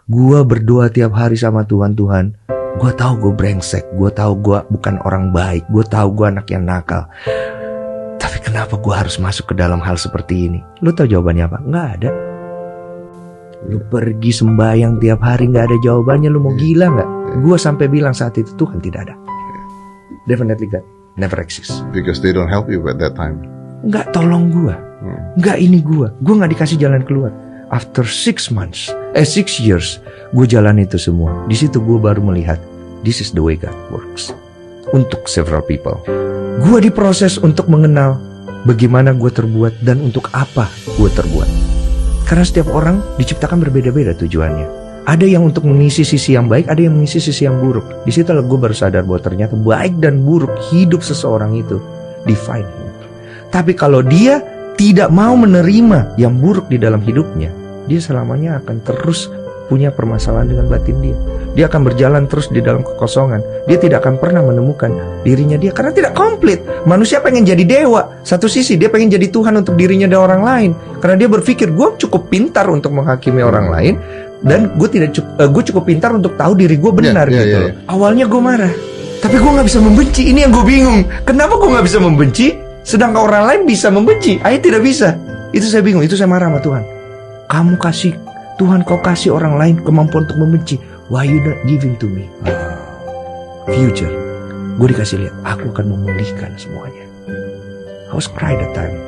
Gue berdoa tiap hari sama Tuhan, Tuhan, gue tahu gue brengsek, gue tahu gue bukan orang baik, gue tahu gue anak yang nakal. Tapi kenapa gue harus masuk ke dalam hal seperti ini? Lu tahu jawabannya apa? Nggak ada. Lu pergi sembahyang tiap hari nggak ada jawabannya, lu mau gila nggak? Gue sampai bilang saat itu, Tuhan tidak ada. Definitely God never exist. Because they don't help you at that time. Nggak tolong gue, nggak ini gue nggak dikasih jalan keluar. After 6 years, gue jalan itu semua. Di situ gue baru melihat, this is the way God works. Untuk several people, gue diproses untuk mengenal bagaimana gue terbuat dan untuk apa gue terbuat. Karena setiap orang diciptakan berbeda-beda tujuannya. Ada yang untuk mengisi sisi yang baik, ada yang mengisi sisi yang buruk. Di situ gue baru sadar bahwa ternyata baik dan buruk hidup seseorang itu define him. Tapi kalau dia tidak mau menerima yang buruk di dalam hidupnya, dia selamanya akan terus punya permasalahan dengan batin dia. Dia akan berjalan terus di dalam kekosongan. Dia tidak akan pernah menemukan dirinya dia karena tidak komplit. Manusia pengen jadi dewa. Satu sisi dia pengen jadi Tuhan untuk dirinya dan orang lain. Karena dia berpikir gue cukup pintar untuk menghakimi orang lain dan gue cukup pintar untuk tahu diri gue benar gitu. Awalnya gue marah, tapi gue nggak bisa membenci. Ini yang gue bingung. Kenapa gue nggak bisa membenci? Sedangkan orang lain bisa membenci, saya tidak bisa. Itu saya bingung, itu saya marah sama Tuhan. Kamu kasih, Tuhan kau kasih orang lain kemampuan untuk membenci. Why you not giving to me? Future, gue dikasih lihat, aku akan memulihkan semuanya. I was cry that time.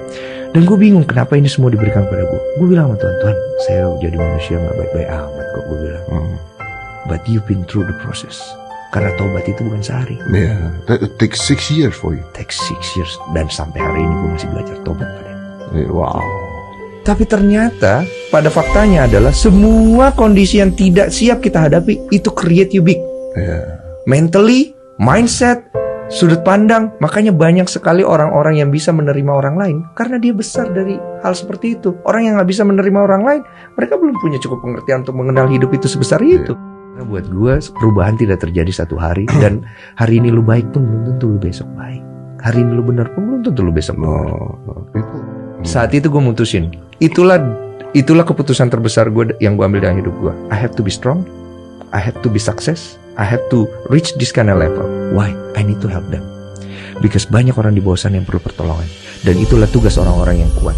Dan gue bingung kenapa ini semua diberikan pada gue. Gue bilang sama Tuhan, Tuhan, saya jadi manusia gak baik-baik amat kok, gue bilang. But you've been through the process. Karena tobat itu bukan sehari. It takes 6 years for you. Takes 6 years. Dan sampai hari ini gue masih belajar tobat pada. Wow. Tapi ternyata pada faktanya adalah semua kondisi yang tidak siap kita hadapi itu create you big. Mentally, mindset, sudut pandang. Makanya banyak sekali orang-orang yang bisa menerima orang lain karena dia besar dari hal seperti itu. Orang yang gak bisa menerima orang lain, mereka belum punya cukup pengertian untuk mengenal hidup itu sebesar itu. Karena buat gue perubahan tidak terjadi satu hari. Dan hari ini lu baik pun belum tentu lu besok baik. Hari ini lu benar pun belum tentu lu besok benar. Saat itu gue mutusin, itulah keputusan terbesar gue yang gue ambil dalam hidup gue. I have to be strong, I have to be success, I have to reach this kind of level. Why? I need to help them. Because banyak orang di bawah sana yang perlu pertolongan. Dan itulah tugas orang-orang yang kuat.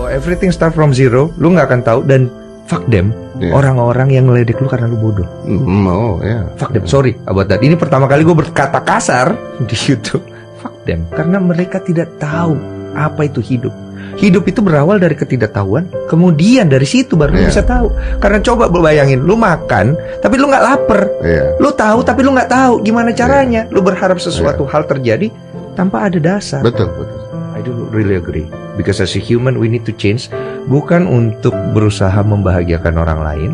Oh, everything start from zero, lu gak akan tahu. Dan fuck them, orang-orang yang ngeledek lu karena lu bodoh. Fuck them, sorry about that. Ini pertama kali gue berkata kasar di YouTube. Fuck them, karena mereka tidak tahu apa itu hidup. Hidup itu berawal dari ketidaktahuan. Kemudian dari situ baru lu bisa tahu. Karena coba bayangin, lu makan tapi lu gak lapar. Lu tahu tapi lu gak tahu gimana caranya. Lu berharap sesuatu hal terjadi tanpa ada dasar. Betul. I do really agree. Because as a human we need to change. Bukan untuk berusaha membahagiakan orang lain,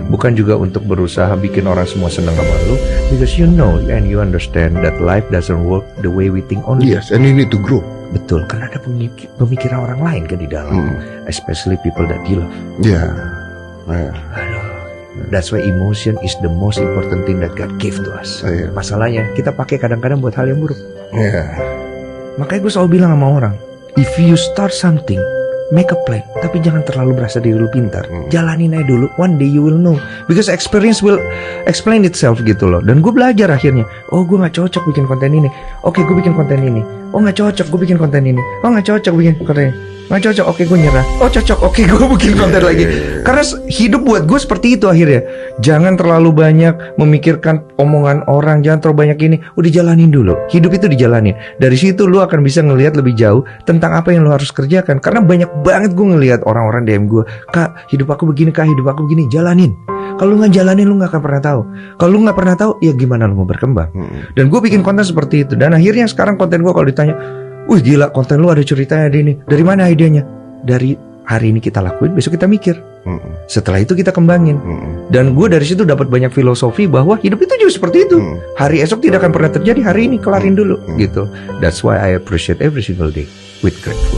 bukan juga untuk berusaha bikin orang semua senang sama lu. Because you know and you understand that life doesn't work the way we think only. Yes, and you need to grow. Betul, karena ada pemikiran orang lain kan di dalam, especially people that you love. Aduh, that's why emotion is the most important thing that God gave to us. Masalahnya kita pakai kadang-kadang buat hal yang buruk. Makanya gue selalu bilang sama orang, if you start something, make a plan, tapi jangan terlalu berasa diri lu pintar. Jalanin aja dulu, one day you will know. Because experience will explain itself gitu loh. Dan gue belajar akhirnya, oh gue gak cocok bikin konten ini. Oke, gue bikin konten ini. Oh gak cocok, gue bikin konten ini. Oh gak cocok bikin konten ini. Gak cocok, oke gue nyerah. Oh cocok, oke gue bikin konten lagi. Karena hidup buat gue seperti itu akhirnya. Jangan terlalu banyak memikirkan omongan orang, jangan terlalu banyak ini. Udah jalanin dulu, hidup itu dijalanin. Dari situ lu akan bisa ngelihat lebih jauh tentang apa yang lu harus kerjakan. Karena banyak banget gue ngelihat orang-orang DM gue, Kak hidup aku begini, Kak hidup aku begini. Jalanin. Kalau lu gak jalanin lu gak akan pernah tahu. Kalau lu gak pernah tahu, ya gimana lu mau berkembang. Dan gue bikin konten seperti itu. Dan akhirnya sekarang konten gue kalau ditanya, wih gila konten lu ada ceritanya di ini. Dari mana idenya? Dari hari ini kita lakuin, besok kita mikir. Setelah itu kita kembangin. Dan gue dari situ dapat banyak filosofi bahwa hidup itu juga seperti itu. Hari esok tidak akan pernah terjadi, hari ini kelarin dulu gitu. That's why I appreciate every single day with grateful.